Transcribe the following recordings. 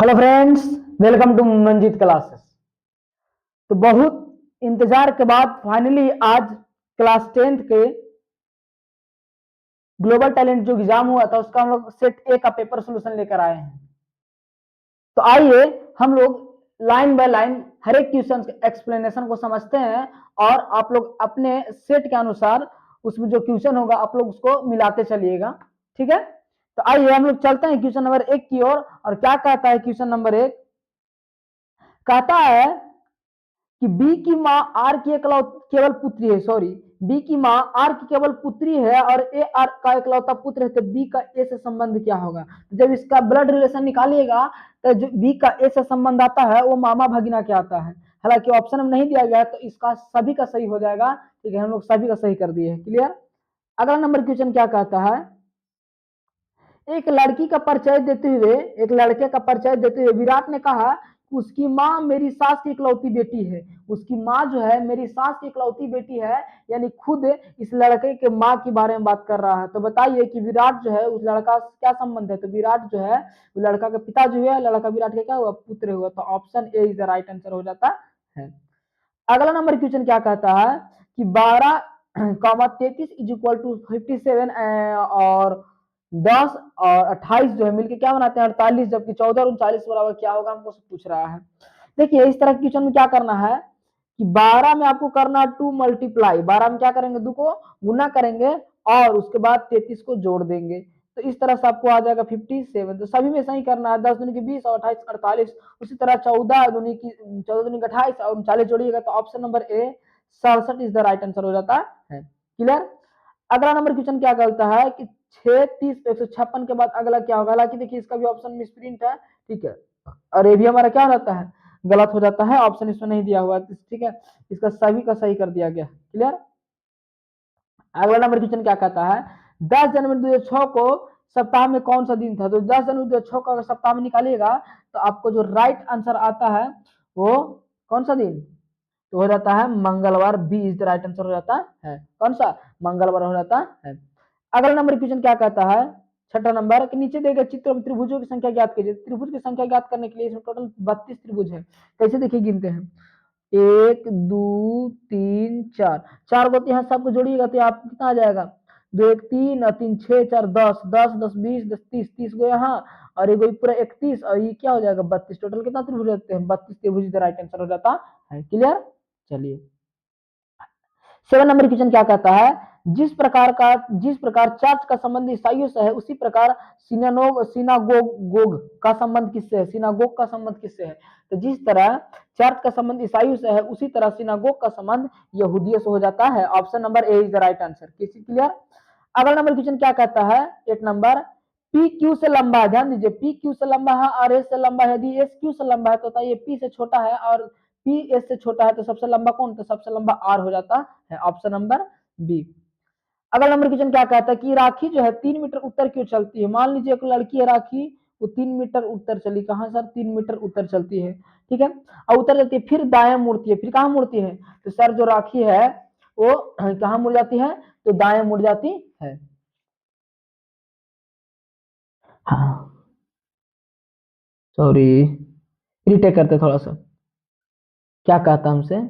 Hello friends, welcome to Manjeet classes. तो बहुत इंतजार के बाद फाइनली आज क्लास 10th के ग्लोबल टैलेंट जो एग्जाम हुआ था उसका हम लोग सेट ए का पेपर सोल्यूशन लेकर आए हैं। तो आइए हम लोग लाइन बाय लाइन हर एक क्वेश्चन एक्सप्लेनेशन को समझते हैं और आप लोग अपने सेट के अनुसार उसमें जो क्वेश्चन होगा आप लोग उसको मिलाते चलिएगा। ठीक है, तो आइए हम लोग चलते हैं क्वेश्चन नंबर 1 की ओर। और क्या कहता है क्वेश्चन नंबर 1? कहता है कि बी की माँ आर की केवल पुत्री है। सॉरी, बी की माँ आर की केवल पुत्री है और ए आर का इकलौता पुत्र है, तो बी का ए से संबंध क्या होगा? जब इसका ब्लड रिलेशन निकालिएगा तो जो बी का ए से संबंध आता है वो मामा भगिना क्या आता है। हालांकि ऑप्शन में नहीं दिया गया है तो इसका सभी का सही हो जाएगा। ठीक है, हम लोग सभी का सही कर दिए हैं। क्लियर। अगला नंबर क्वेश्चन क्या कहता है? एक लड़की का परिचय देते हुए, एक लड़के का परिचय देते हुए विराट ने कहा उसकी माँ मेरी सास की इकलौती बेटी है। उसकी माँ जो है मेरी सास की इकलौती बेटी है, यानी खुद इस लड़के के माँ के बारे में बात कर रहा है। तो बताइए कि विराट जो है उस लड़का से क्या संबंध है? तो विराट जो है वो लड़का का पिता जो है, लड़का विराट का क्या हुआ? पुत्र हुआ। तो option A is the right answer हो जाता है। अगला नंबर क्वेश्चन क्या कहता है कि 12, 33 इज इक्वल टू 57 और 10 और 28 जो है मिलके क्या बनाते हैं? 48, जबकि 14 और 39 बराबर क्या होगा हमको पूछ रहा है। देखिए इस तरह के क्वेश्चन में क्या करना है कि 12 में आपको करना 2 मल्टीप्लाई, 12 में क्या करेंगे? 2 को गुना करेंगे और उसके बाद 33 को जोड़ देंगे। तो इस तरह से आपको आ जाएगा 57। तो सभी में सही करना है। 10 दूनी की 20 और 28 48। उसी तरह 14 दूनी की 28 और 39 जोड़िएगा तो option number A 67 is the right answer हो जाता है। क्लियर। अगला नंबर क्वेश्चन क्या कहता है कि 6, 30, 156 के बाद अगला क्या होगा? हालांकि देखिए इसका भी ऑप्शन मिस प्रिंट है। ठीक है, और ये भी हमारा क्या हो जाता है? गलत हो जाता है। ऑप्शन इसमें नहीं दिया हुआ है। ठीक है, इसका सभी का सही कर दिया गया। क्लियर। अगला नंबर क्वेश्चन क्या कहता है? 10 जनवरी 2006 को सप्ताह में कौन सा दिन था? तो 10 जनवरी 2006 को अगर सप्ताह में निकालिएगा तो आपको जो राइट आंसर आता है वो कौन सा दिन? तो हो जाता है मंगलवार। B is the right answer हो जाता है। कौन सा? मंगलवार हो जाता है। अगला नंबर क्वेश्चन क्या कहता है? छठा नंबर के नीचे देगा चित्र में त्रिभुजों की संख्या ज्ञात कीजिए। त्रिभुज की संख्या ज्ञात करने के लिए इसमें टोटल 32 त्रिभुज है। कैसे देखिए गिनते हैं? 1 2 3 4, 4 को यहाँ सबको जोड़िएगा तो आपको कितना आ जाएगा? 2 1 3 और 3 6 4 10 10 10 20 10 30 30 को यहाँ और ये पूरा 31 और ये क्या हो जाएगा? 32। टोटल कितना त्रिभुज होते हैं? 32 त्रिभुज राइट आंसर हो जाता है। क्लियर। चलिए 7 नंबर क्वेश्चन क्या कहता है? जिस प्रकार चर्च का संबंध ईसाइयों से है उसी प्रकार सिनागोग का संबंध किससे है? सिनागोग का संबंध किससे है? तो जिस तरह चर्च का संबंध ईसाइयों से है उसी तरह सिनागोग का संबंध यहूदियों से हो जाता है। Option number A is the right answer. किसी क्लियर। अगला नंबर क्वेश्चन क्या कहता है? 8 नंबर पी क्यू से लंबा है। ध्यान दीजिए, पी क्यू से लंबा है और एस से लंबा है। यदि एस क्यू से लंबा है तो ये पी से छोटा है और पी एस से छोटा है तो सबसे लंबा कौन? तो सबसे लंबा आर हो जाता है। Option number B. अगला नंबर क्वेश्चन क्या कहता है कि राखी जो है 3 मीटर उत्तर क्यों चलती है? मान लीजिए एक लड़की है राखी, वो 3 मीटर उत्तर चली। कहां सर? 3 मीटर उत्तर चलती है। ठीक है, और उत्तर चलती है फिर दाएं मुड़ती है। फिर कहां मुड़ती है? तो सर जो राखी है वो कहां मुड़ जाती है? तो दाएं मुड़ जाती है। हाँ, सॉरी, रिटेक करते थोड़ा सा। क्या कहता हमसे?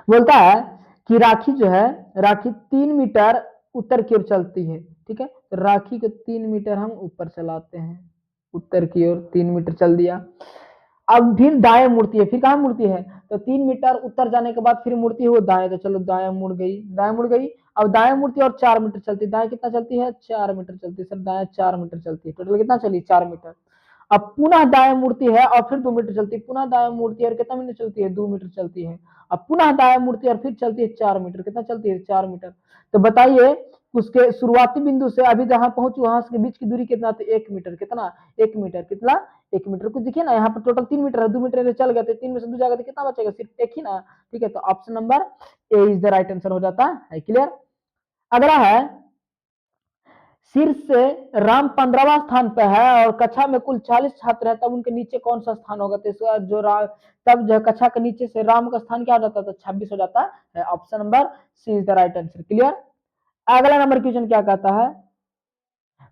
बोलता है कि राखी जो है, राखी 3 मीटर उत्तर की ओर चलती है। ठीक है, तो राखी को 3 मीटर हम ऊपर चलाते हैं, उत्तर की ओर 3 मीटर चल दिया। अब फिर दाएं मुड़ती है। फिर कहां मुड़ती है? तो 3 मीटर उत्तर जाने के बाद फिर मुड़ती है वो दाएं। तो चलो दाएं मुड़ गई, दाएं मुड़ गई। अब दाएं मुड़ती है और 4 मीटर चलती है। दाएं कितना चलती है? 4 मीटर चलती है। सर दाएं 4 मीटर चलती है। टोटल कितना चली? 4 मीटर। अब पुनः दाएं मुड़ती है और फिर 2 मीटर चलती है। पुनः दाएं मुड़ती है और कितना मीटर चलती है? 2 मीटर चलती है। अब पुनः दाएं मुड़ती है और फिर चलती है 4 मीटर। कितना चलती है? 4 मीटर। तो बताइए उसके शुरुआती बिंदु से अभी जहां पहुंची वहां के बीच की दूरी कितना? तो 1 मीटर। कितना? 1 मीटर। कितना? 1 मीटर। कुछ देखिए ना, यहाँ पर टोटल 3 मीटर है, 2 मीटर चल गए तो 3 में से 2 जाएगा तो कितना बचेगा? सिर्फ एक ही ना। ठीक है, तो option number A is the right answer हो जाता है। क्लियर। अगला है शीर्ष से राम 15वां स्थान पर है और कक्षा में कुल 40 छात्र हैं, तब उनके नीचे कौन सा स्थान होगा? तो इसका जो तब जो कक्षा के नीचे से राम का स्थान क्या हो जाता? तो 26 हो जाता है। Option number C is the right answer. Clear. अगला नंबर क्वेश्चन क्या कहता है?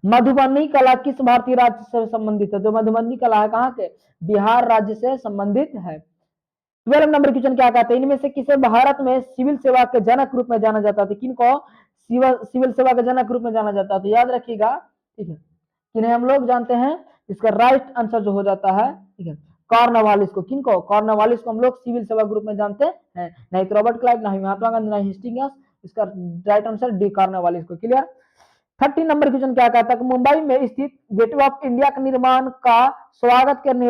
मधुबनी कला किस भारतीय राज्य से संबंधित है? जो मधुबनी कला है कहाँ के? बिहार राज्य से संबंधित है। 12 नंबर क्वेश्चन क्या कहते हैं? इनमें से किसे भारत में सिविल सेवा के जनक रूप में जाना जाता था? किनको सिविल सेवा के जनक रूप में जाना जाता था? याद रखिएगा, ठीक है, किन्हें हम लोग जानते हैं? इसका राइट आंसर जो हो जाता है, ठीक है, कॉर्नवालिस को। किनको? कॉर्नवालिस को हम लोग सिविल सेवा ग्रुप में जानते हैं। नहीं तो रॉबर्ट क्लाइव, नहीं महात्मा गांधी, नहीं हिस्टिंगस। इसका राइट आंसर डी, कॉर्नवालिस को। क्लियर। 30 नंबर क्वेश्चन क्या कहता है कि मुंबई में स्थित गेटवे ऑफ इंडिया के निर्माण का स्वागत करने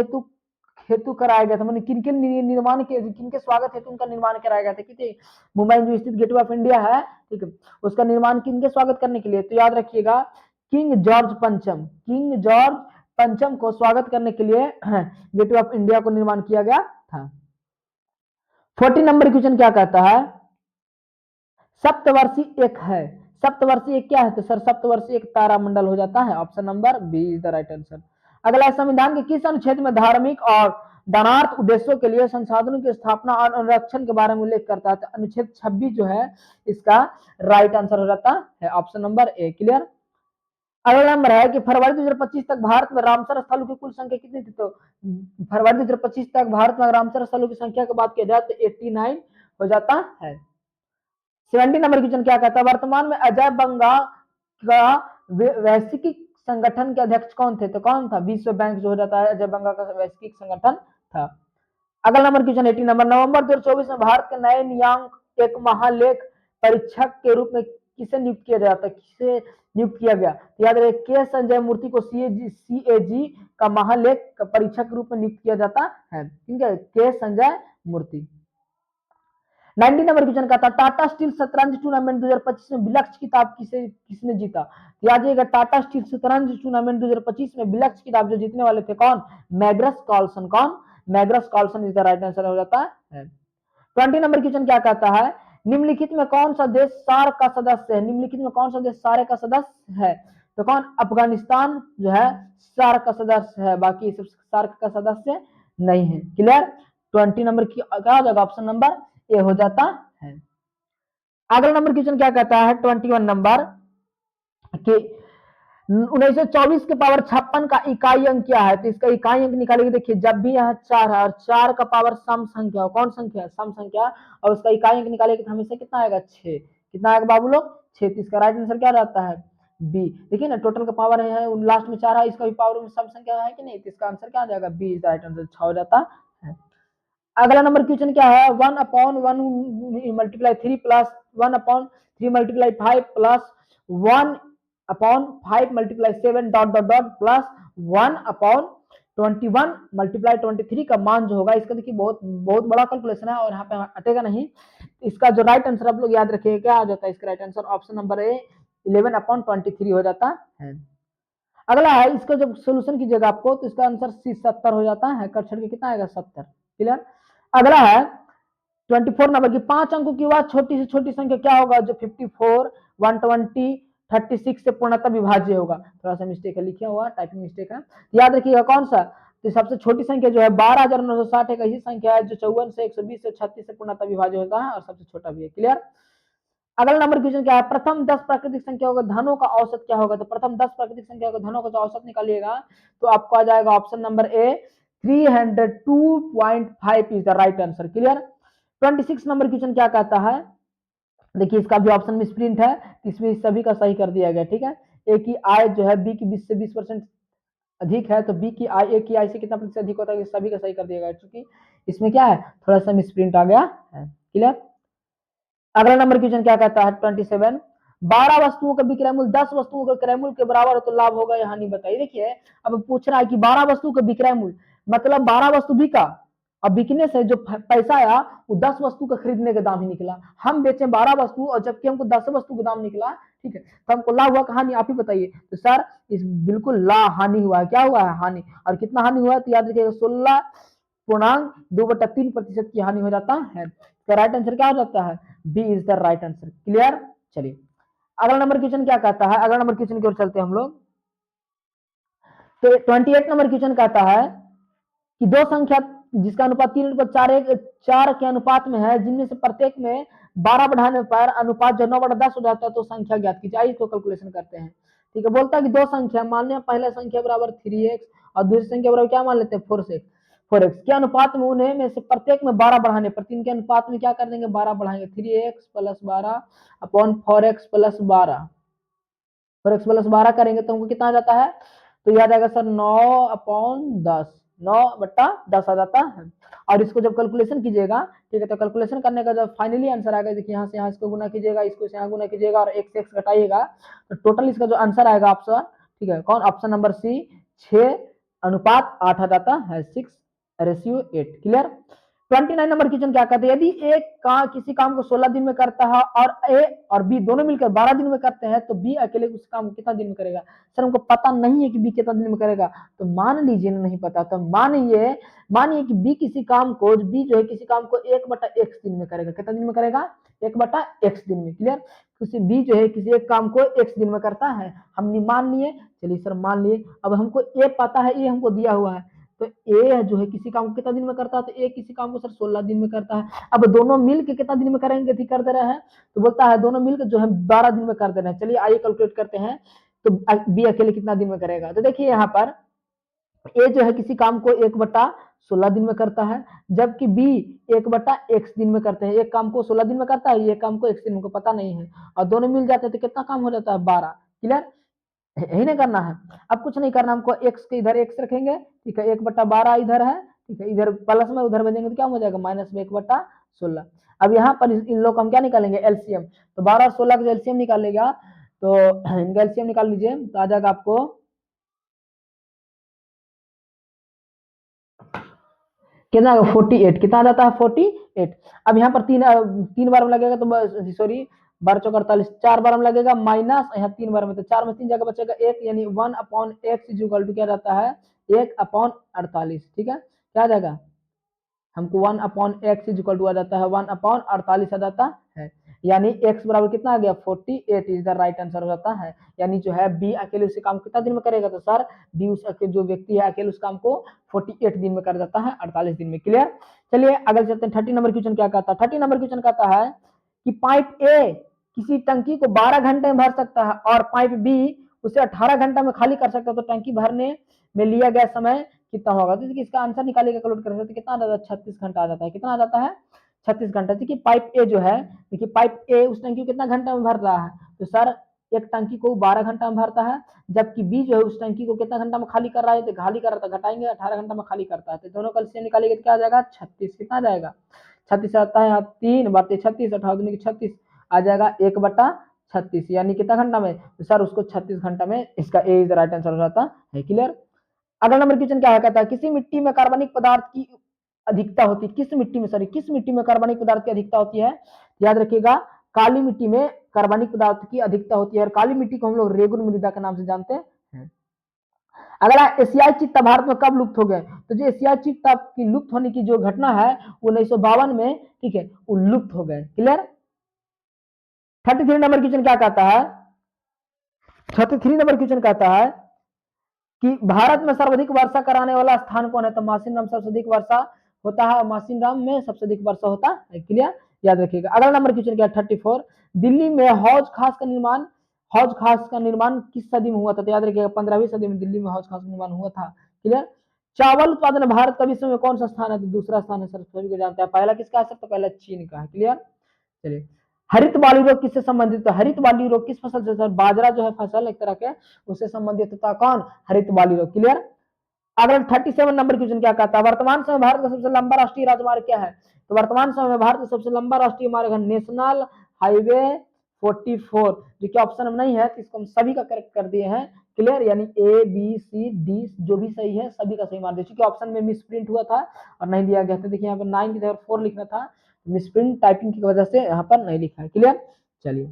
हेतु कराया गया था? मैंने किनके निर्माण के, किनके स्वागत हेतु उनका निर्माण कराया गया था? कितने? मुंबई में जो स्थित गेटवे ऑफ इंडिया है, ठीक है, उसका निर्माण किनके स्वागत करने के लिए? तो याद रखिएगा, किंग जॉर्ज पंचम, किंग जॉर्ज पंचम को स्वागत करने के लिए गेटवे ऑफ इंडिया को निर्माण किया गया था। 40 नंबर क्वेश्चन क्या कहता है? सप्तवर्षी एक है, सप्तवर्षी एक क्या है? तो सर सप्तवर्षी एक तारामंडल हो जाता है। Option number B is the right answer. अगला, संविधान के किस अनुच्छेद में धार्मिक और दानार्थ उद्देश्यों के लिए संसाधनों की स्थापना और अनुरक्षण के बारे में उल्लेख करता है? तो अनुच्छेद 26 जो है इसका राइट आंसर हो जाता है। Option number A. क्लियर। अगला नंबर है कि फरवरी 2025 तक भारत में रामसर स्थलों की कुल संख्या कितनी थी? तो फरवरी 2025 तक भारत में रामसर स्थलों की संख्या की बात किया जाए तो 89 हो जाता है। 70 नंबर क्वेश्चन क्या कहता है? वर्तमान में अजय बंगा का वैश्विक संगठन के अध्यक्ष कौन थे? तो कौन था? विश्व बैंक जो हो जाता है अजय बंगा का वैश्विक संगठन था। अगला नंबर क्वेश्चन 80 नंबर, नवंबर 2024 में भारत के नए नियामक एक महालेख परीक्षक के रूप में किसे नियुक्त किया जाता है? किसे नियुक्त किया गया? तो याद रहे, के संजय मूर्ति को सीएजी का महालेख परीक्षक के रूप में नियुक्त किया जाता है। ठीक है, के संजय मूर्ति। 90 नंबर क्वेश्चन का था टाटा स्टील शतरंज टूर्नामेंट 2025 में विलक्ष खिताब किसने जीता? याद रखिएगा, टाटा स्टील शतरंज टूर्नामेंट 2025 में विलक्ष खिताब जो जीतने वाले थे कौन? Magnus Carlsen. कौन? Magnus Carlsen is the right answer हो जाता है। 20 नंबर क्वेश्चन क्या कहता है? निम्नलिखित में कौन सा देश सार्क का सदस्य है? निम्नलिखित में कौन सा देश सार्क का सदस्य है? तो कौन? अफगानिस्तान जो है सार्क का सदस्य है, बाकी सब सार्क का सदस्य नहीं है। क्लियर। 20 नंबर की क्या हो जाएगा? ऑप्शन नंबर ए हो जाता है। अगला नंबर क्वेश्चन क्या कहता है? 21 नंबर कि 1924 के पावर 56 का इकाई अंक क्या है? तो इसका इकाई अंक निकालेंगे। देखिए, जब भी यहाँ 4 है और 4 का पावर सम संख्या हो, कौन संख्या है? सम संख्या, और उसका इकाई अंक निकालेंगे तो हमेशा कितना आएगा? 6। कितना आएगा बाबू लोग? 6। तो इसका राइट आंसर क्या रहता है? बी। देखिए ना, टोटल का पावर है लास्ट में 4 है, इसका भी पावर में सम संख्या है कि नहीं? तो इसका आंसर क्या आ जाएगा? बी इज राइट आंसर, 6 हो जाता है। अगला नंबर क्वेश्चन क्या है? 1/1 multiply 3 plus 1/3 multiply 5 plus 1/5 multiply 7 dot dot dot plus 1/21 multiply 23 का मान जो होगा, इसका देखिए बहुत बहुत बड़ा कैलकुलेशन है और यहाँ पे हटेगा नहीं। इसका जो राइट आंसर आप लोग याद रखिएगा, क्या आ जाता है इसका right answer? Option number A 11/23 हो जाता है। अगला है, इसका जब सोल्यूशन कीजिएगा आपको तो इसका आंसर 70 हो जाता है। कट छड़ के कितना आएगा? 70। क्लियर। अगला है 24 नंबर की 5 अंकों की वह छोटी से छोटी संख्या क्या होगा जो 54, 120, 36 से पूर्णतः विभाज्य होगा? थोड़ा सा मिस्टेक है, लिखा हुआ टाइपिंग मिस्टेक है, याद रखिएगा। कौन सा? तो सबसे छोटी संख्या जो है 12,960 एक ऐसी संख्या है जो 54 से 120 से 36 से पूर्णतः विभाज्य होता है और सबसे छोटा भी है। क्लियर। अगला नंबर क्वेश्चन क्या है? प्रथम 10 प्राकृतिक संख्याओं का धनों का औसत क्या होगा? तो प्रथम 10 प्राकृतिक संख्याओं का धनों का जो औसत निकालिएगा तो आपको आ जाएगा option number A 302.5 is the right answer. Clear. 26 number question क्या कहता है? देखिए, इसका भी ऑप्शन मिसप्रिंट है, इसमें सभी का सही कर दिया गया। ठीक है, ए की आय जो है बी की 20 से 20% अधिक है तो बी की आय ए की आय से कितना प्रतिशत अधिक होता है? सभी का सही कर दिया गया, क्योंकि इसमें क्या है, थोड़ा सा मिसप्रिंट आ गया है। क्लियर। अगला नंबर क्वेश्चन क्या कहता है? 27 12 वस्तुओं का विक्रय मूल्य 10 वस्तुओं का क्रय मूल्य के बराबर हो तो लाभ होगा या हानि बताइए। देखिए, अब पूछ रहा है कि 12 वस्तु का विक्रय मूल्य मतलब 12 वस्तु बिका, अब बिकने से जो पैसा आया वो 10 वस्तु का खरीदने का दाम ही निकला। हम बेचे 12 वस्तु और जबकि हमको 10 वस्तु का दाम निकला, ठीक है, तो हमको लाभ हुआ हानि? आप ही बताइए। तो सर इस बिल्कुल ला हानि हुआ है। क्या हुआ है? हानि। और कितना हानि हुआ है? तो याद रखिएगा 16.2/3% की हानि हो जाता है। तो राइट आंसर क्या हो जाता है? B is the right answer. Clear. चलिए, अगला नंबर क्वेश्चन क्या कहता है? अगला नंबर क्वेश्चन की ओर चलते हैं हम लोग। तो 28 नंबर क्वेश्चन कहता है कि दो संख्या जिसका अनुपात 3:4 के अनुपात में है, जिनमें से प्रत्येक में 12 बढ़ाने पर अनुपात जो 9/10 हो जाता है, तो संख्या ज्ञात कीजिए। आइए तो कैलकुलेशन करते हैं। ठीक है। बोलता है कि दो संख्या मान लिया, पहला संख्या बराबर 3x और दूसरी संख्या बराबर क्या मान लेते हैं 4x के अनुपात में उन्हें में से प्रत्येक में 12 बढ़ाने पर, 3 के अनुपात में क्या कर देंगे 12 बढ़ाएंगे, 3x plus 12 upon 4x plus 12, 4x plus 12 करेंगे तो हमको कितना आ जाता है, तो यह आ जाएगा सर 9/10, 9/10 आ जाता है। और इसको जब कैलकुलेशन कीजिएगा, ठीक है, तो कैलकुलेशन करने का जब फाइनली आंसर आएगा, देखिए यहाँ से यहाँ इसको गुना कीजिएगा, इसको से यहाँ गुना कीजिएगा और एक से x घटाइएगा, तो टोटल इसका जो आंसर आएगा ऑप्शन, ठीक है, कौन, ऑप्शन नंबर सी 6:8 आ जाता है, 6:8। क्लियर। 29 नंबर क्वेश्चन क्या कहते हैं, यदि किसी काम को 16 दिन में करता है और ए और बी दोनों मिलकर 12 दिन में करते हैं, तो बी अकेले उस काम को कितना दिन में करेगा। सर हमको पता नहीं है कि बी कितना दिन में करेगा, तो मान लीजिए नहीं पता, तो मानिए कि बी किसी काम को, बी जो है किसी काम को 1/x दिन में करेगा, कितना दिन में करेगा 1/x दिन में। क्लियर। किसी बी जो है किसी एक काम को x दिन में करता है, हमने मान लिए, चलिए सर मान लिए। अब हमको ए पता है, ए हमको दिया हुआ है, तो ए जो है किसी काम को कितना दिन में करता है, तो ए किसी काम को सर 16 दिन में करता है। अब दोनों मिलकर कितना दिन में करेंगे, ठीक कर दे रहे हैं, तो बोलता है दोनों मिलकर जो है 12 दिन में कर दे रहे हैं। चलिए आइए कैलकुलेट करते हैं, तो बी अकेले कितना दिन में करेगा। तो देखिए यहाँ पर ए जो है किसी काम को 1/16 दिन में करता है, जबकि बी 1/x दिन में करते हैं। एक काम को 16 दिन में करता है, एक काम को x दिन में, को पता नहीं है, और दोनों मिल जाते हैं तो कितना काम हो जाता है 12। क्लियर। यही नहीं करना है, अब कुछ नहीं करना, हमको x के इधर x रखेंगे, ठीक है, 1/12 इधर है, ठीक है, इधर प्लस में उधर भेजेंगे तो क्या हो जाएगा माइनस में 1/16। अब यहाँ पर इन लोग हम क्या निकालेंगे एलसीएम, तो 12 और 16 का एलसीएम निकालेगा, तो इनका एलसीएम निकाल लीजिए, तो आ जाएगा आपको कितना 48, कितना आ जाता है 48। अब यहाँ पर तीन बार में लगेगा, तो सॉरी 12×4 = 4 बार में लगेगा, माइनस यहाँ 3 बार में, तो 4 में 3 जगह बचेगा 1, यानी 1/x = क्या जाता है 1/48। ठीक है, क्या आ जाएगा हमको 1/x = आ जाता है 1/48 आ जाता है, यानी x बराबर कितना आ गया 48 इज द राइट आंसर हो जाता है। यानी जो है बी अकेले उस काम कितना दिन में करेगा, तो सर बी उस जो व्यक्ति है अकेले उस काम को 48 दिन में कर जाता है, 48 दिन में। क्लियर। चलिए अगले चलते हैं। 30 नंबर क्वेश्चन क्या कहता है, 30 नंबर क्वेश्चन कहता है कि पाइप ए किसी टंकी को 12 घंटे में भर सकता है और पाइप बी उसे 18 घंटा में खाली कर सकता है, तो टंकी भरने में लिया गया समय कितना होगा। तो इसका आंसर निकालिएगा, कैलकुलेट कर सकते कितना आ जाता है 36 घंटा आ जाता है। कितना आ जाता है 36 घंटा। देखिए पाइप ए जो है, देखिए पाइप ए उस टंकी को कितना घंटा में भर रहा है, तो सर एक टंकी को 12 घंटा में भरता है, जबकि बी जो है उस टंकी को कितना घंटा में खाली कर रहा है, तो खाली कर रहा था घटाएंगे 18 घंटा में खाली करता है, तो दोनों का एलसीएम निकालेंगे तो क्या आ जाएगा 36। कितना आ जाएगा 36 आता है, यहाँ 3 बार 36 18 36 आ जाएगा 1/36, यानी कितना घंटा में, तो सर उसको 36 घंटा में, इसका ए इज द राइट आंसर हो जाता है। क्लियर। अगला नंबर क्वेश्चन क्या है, कहता है किसी मिट्टी में कार्बनिक पदार्थ की अधिकता होती है, किस मिट्टी में कार्बनिक पदार्थ की अधिकता होती है, याद रखिएगा काली मिट्टी में कार्बनिक पदार्थ की अधिकता होती है, और काली मिट्टी को हम लोग रेगुन मृदा के नाम से जानते हैं। अगला एशियाई चीता भारत में कब लुप्त हो गए, तो जो एशियाई चीता की लुप्त होने की जो घटना है 1952 में, ठीक है, वो लुप्त हो गए। क्लियर। 33 नंबर क्वेश्चन क्या कहता है, 33 नंबर क्वेश्चन कहता है कि भारत में सर्वाधिक वर्षा कराने वाला स्थान कौन है, तो मासिनराम सबसे अधिक वर्षा होता है, मासिनराम में सबसे अधिक वर्षा होता है। क्लियर, याद रखिएगा। अगला नंबर क्वेश्चन क्या है 34, दिल्ली में हौज खास का निर्माण किस सदी में हुआ था, तो याद रखिएगा 15वीं सदी में दिल्ली में हौज खास का निर्माण हुआ था। क्लियर। चावल उत्पादन भारत का विश्व में कौन सा स्थान है, तो दूसरा स्थान है, सर सभी को जानते हैं। पहला किसका है सर, तो पहला चीन का है। क्लियर। चलिए हरित बाली रोग किससे संबंधित है, हरित बाली रोग किस फसल से, सर बाजरा जो है फसल एक तरह के उससे संबंधित होता कौन, हरित बाली रोग। क्लियर। अगला 37 नंबर क्वेश्चन क्या कहता है, वर्तमान समय भारत का सबसे लंबा राष्ट्रीय राजमार्ग क्या है, तो वर्तमान समय में भारत का सबसे लंबा राष्ट्रीय मार्ग है नेशनल हाईवे 44, जो कि ऑप्शन में नहीं है, तो इसको हम सभी का करेक्ट कर दिए हैं। क्लियर, यानी ए बी सी डी जो भी सही है सभी का सही मान दिया, क्योंकि ऑप्शन में मिस प्रिंट हुआ था और नहीं दिया गया था। देखिए यहाँ पर 9 की जगह 4 लिखना था, मिसप्रिंट टाइपिंग की वजह से यहाँ पर नहीं लिखा है। क्लियर। चलिए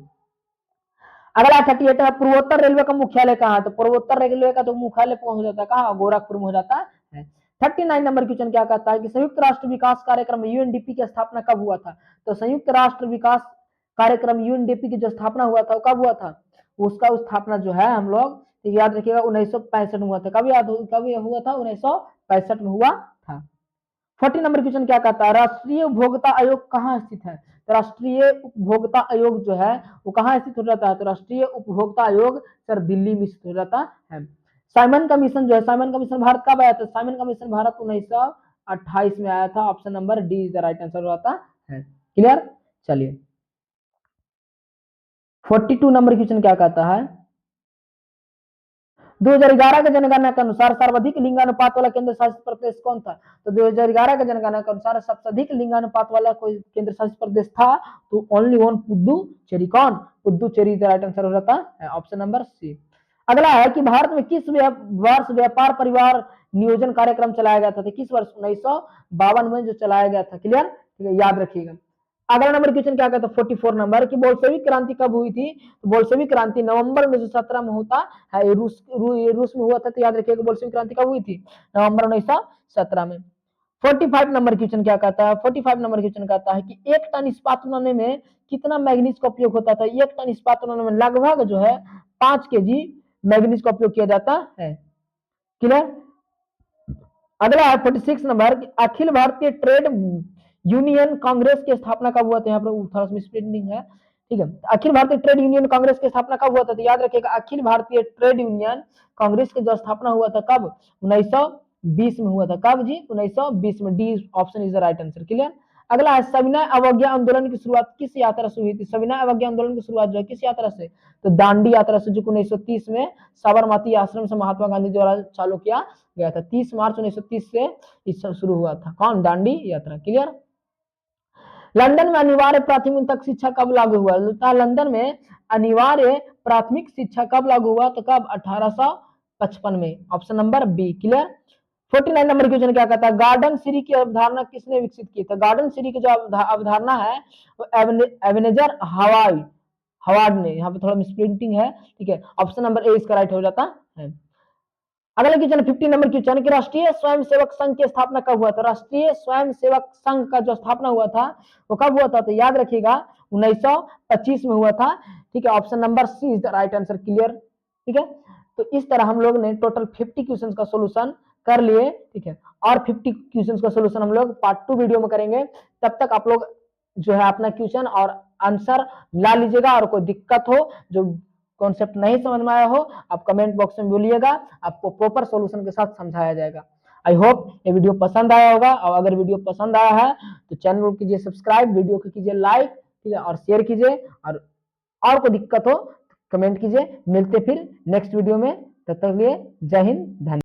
अगला 38 है, पूर्वोत्तर रेलवे का मुख्यालय कहाँ है, तो पूर्वोत्तर रेलवे का तो मुख्यालय हो जाता है कहाँ, गोरखपुर में हो जाता है। 39 नंबर क्वेश्चन क्या कहता है कि संयुक्त राष्ट्र विकास कार्यक्रम यूएनडीपी की स्थापना कब हुआ था, तो संयुक्त राष्ट्र विकास कार्यक्रम यूएनडीपी की जो स्थापना हुआ था कब हुआ था, उसका स्थापना जो है हम लोग याद रखिएगा 1965 में हुआ था। कब हुआ था 1965 में हुआ था। 40 नंबर क्वेश्चन क्या कहता है, राष्ट्रीय उपभोक्ता आयोग कहाँ स्थित है। तो राष्ट्रीय उपभोक्ता आयोग जो है वो कहाँ स्थित हो जाता है, तो राष्ट्रीय उपभोक्ता आयोग सर दिल्ली में स्थित हो जाता है। साइमन कमीशन जो है, साइमन कमीशन भारत कब आया था, साइमन कमीशन भारत 1928 में आया था। Option number D is the right answer होता है। क्लियर। चलिए 42 नंबर क्वेश्चन क्या कहता है, 2011 के जनगणना के अनुसार सर्वाधिक लिंगानुपात वाला केंद्र शासित प्रदेश कौन था। तो 2011 के जनगणना के अनुसार सबसे अधिक लिंगानुपात वाला कोई केंद्र शासित प्रदेश था तो ओनली वन पुदुचेरी। कौन, Puducherry is the right answer हो जाता है। Option number C. अगला है कि भारत में किस वर्ष व्यापार परिवार नियोजन कार्यक्रम चलाया गया था, तो किस वर्ष 1952 में जो चलाया गया था। क्लियर, याद रखिएगा। अगला नंबर क्वेश्चन क्या कहता है 44 नंबर की बोल्शेविक क्रांति कब हुई थी, तो बोल्शेविक क्रांति नवंबर 1917 में होता है। रूस में हुआ था, तो याद रखिएगा बोल्शेविक क्रांति कब हुई थी, नवंबर 1917 में। 45 नंबर क्वेश्चन क्या कहता है, 45 नंबर क्वेश्चन कहता है कि 1 टन इस्पात बनाने में कितना मैग्नीज का उपयोग होता था। 1 टन इस्पात बनाने में लगभग जो है 5 kg मैग्नीज का उपयोग किया जाता है। क्लियर। अगला है 46 number, Akhil Bharatiya trade union Congress की स्थापना कब हुआ था। यहाँ पर थोड़ा सा मिसप्रिंटिंग है, ठीक है। अखिल भारतीय ट्रेड यूनियन कांग्रेस की स्थापना कब हुआ था, तो याद रखिएगा अखिल भारतीय ट्रेड यूनियन कांग्रेस की जो स्थापना हुआ था कब, 1920 में हुआ था। कब जी, 1920 में। D option is the right answer. Clear. अगला है सविनय अवज्ञा आंदोलन की शुरुआत किस यात्रा से हुई थी। सविनय अवज्ञा आंदोलन की शुरुआत जो है किस यात्रा से, तो दांडी यात्रा से, जो 1930 में साबरमती आश्रम से महात्मा गांधी द्वारा चालू किया गया था। 30 मार्च 1930 से इस शुरू हुआ था। कौन, दांडी यात्रा। क्लियर। लंदन में अनिवार्य प्राथमिक तक शिक्षा कब लागू हुआ, लंदन में अनिवार्य प्राथमिक शिक्षा कब लागू हुआ, तो कब, 1855 में। Option number B. क्लियर। 49 नंबर क्वेश्चन क्या कहता है, गार्डन सिटी की अवधारणा किसने विकसित की, तो गार्डन सिटी की जो अवधारणा है वो एवेनेजर हवार्ड ने। यहाँ पे थोड़ा मिसप्रिंटिंग है, ठीक है। ऑप्शन नंबर ए इसका राइट हो जाता है। अगला क्वेश्चन 50 नंबर क्वेश्चन कि राष्ट्रीय स्वयंसेवक संघ की स्थापना कब हुआ था। राष्ट्रीय स्वयंसेवक संघ का जो स्थापना हुआ था वो कब हुआ था, तो याद रखिएगा 1925 में हुआ था। ठीक है, option number C is the right answer. Clear, ठीक है। तो इस तरह हम लोग ने टोटल 50 क्वेश्चन का सोल्यूशन कर लिए, ठीक है। और 50 क्वेश्चन का सोल्यूशन हम लोग पार्ट 2 वीडियो में करेंगे। तब तक आप लोग जो है अपना क्वेश्चन और आंसर ला लीजिएगा, और कोई दिक्कत हो, जो कॉन्सेप्ट नहीं समझ में आया हो, आप कमेंट बॉक्स में बोलिएगा, आपको प्रॉपर सॉल्यूशन के साथ समझाया जाएगा। आई होप ये वीडियो पसंद आया होगा, और अगर वीडियो पसंद आया है तो चैनल को कीजिए सब्सक्राइब, वीडियो को कीजिए लाइक, ठीक है, और शेयर कीजिए। और कोई दिक्कत हो कमेंट कीजिए। मिलते फिर नेक्स्ट वीडियो में, तब तक लिए जय हिंद, धन्यवाद।